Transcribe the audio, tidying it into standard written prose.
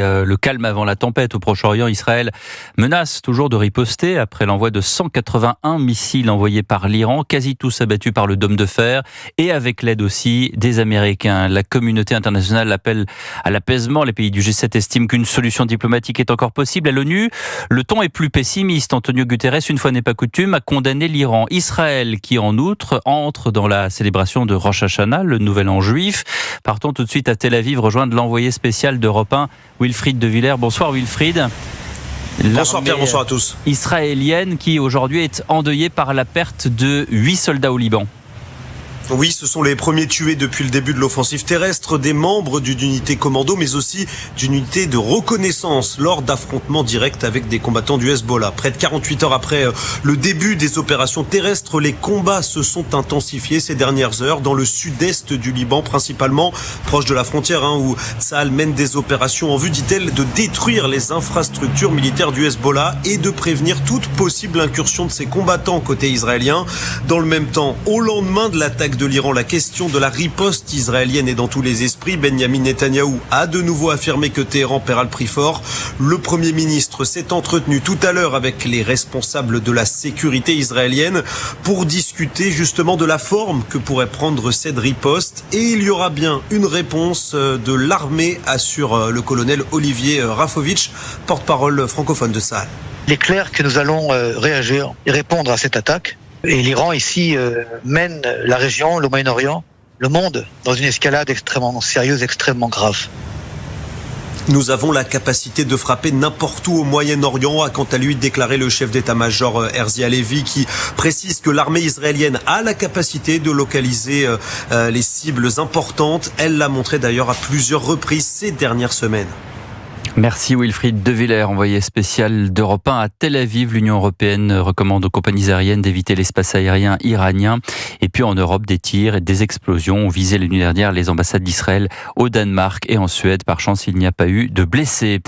Le calme avant la tempête au Proche-Orient. Israël menace toujours de riposter après l'envoi de 181 missiles envoyés par l'Iran, quasi tous abattus par le dôme de fer et avec l'aide aussi des Américains. La communauté internationale appelle à l'apaisement. Les pays du G7 estiment qu'une solution diplomatique est encore possible. À l'ONU, le ton est plus pessimiste. Antonio Guterres, une fois n'est pas coutume, a condamné l'Iran. Israël qui, en outre, entre dans la célébration de Rosh Hashanah, le nouvel an juif. Partons tout de suite à Tel Aviv, rejoindre l'envoyé spécial d'Europe 1, Wilfried de Villers. Bonsoir Wilfried. Bonsoir Pierre, bonsoir à tous. Israélienne qui aujourd'hui est endeuillée par la perte de 8 soldats au Liban. Oui, ce sont les premiers tués depuis le début de l'offensive terrestre, des membres d'une unité commando, mais aussi d'une unité de reconnaissance lors d'affrontements directs avec des combattants du Hezbollah. Près de 48 heures après le début des opérations terrestres, les combats se sont intensifiés ces dernières heures dans le sud-est du Liban, principalement proche de la frontière, où Tsahal mène des opérations en vue, dit-elle, de détruire les infrastructures militaires du Hezbollah et de prévenir toute possible incursion de ses combattants côté israélien. Dans le même temps, au lendemain de l'attaque de l'Iran, la question de la riposte israélienne est dans tous les esprits. Benyamin Netanyahou a de nouveau affirmé que Téhéran paiera le prix fort. Le Premier ministre s'est entretenu tout à l'heure avec les responsables de la sécurité israélienne pour discuter justement de la forme que pourrait prendre cette riposte. Et il y aura bien une réponse de l'armée, assure le colonel Olivier Rafovitch, porte-parole francophone de Tsahal. Il est clair que nous allons réagir et répondre à cette attaque. Et l'Iran ici mène la région, le Moyen-Orient, le monde dans une escalade extrêmement sérieuse, extrêmement grave. Nous avons la capacité de frapper n'importe où au Moyen-Orient, a quant à lui déclaré le chef d'état-major Herzi Halevi, qui précise que l'armée israélienne a la capacité de localiser les cibles importantes. Elle l'a montré d'ailleurs à plusieurs reprises ces dernières semaines. Merci Wilfried de Villers, envoyé spécial d'Europe 1 à Tel Aviv. L'Union européenne recommande aux compagnies aériennes d'éviter l'espace aérien iranien. Et puis en Europe, des tirs et des explosions ont visé la nuit dernière les ambassades d'Israël au Danemark et en Suède. Par chance, il n'y a pas eu de blessés.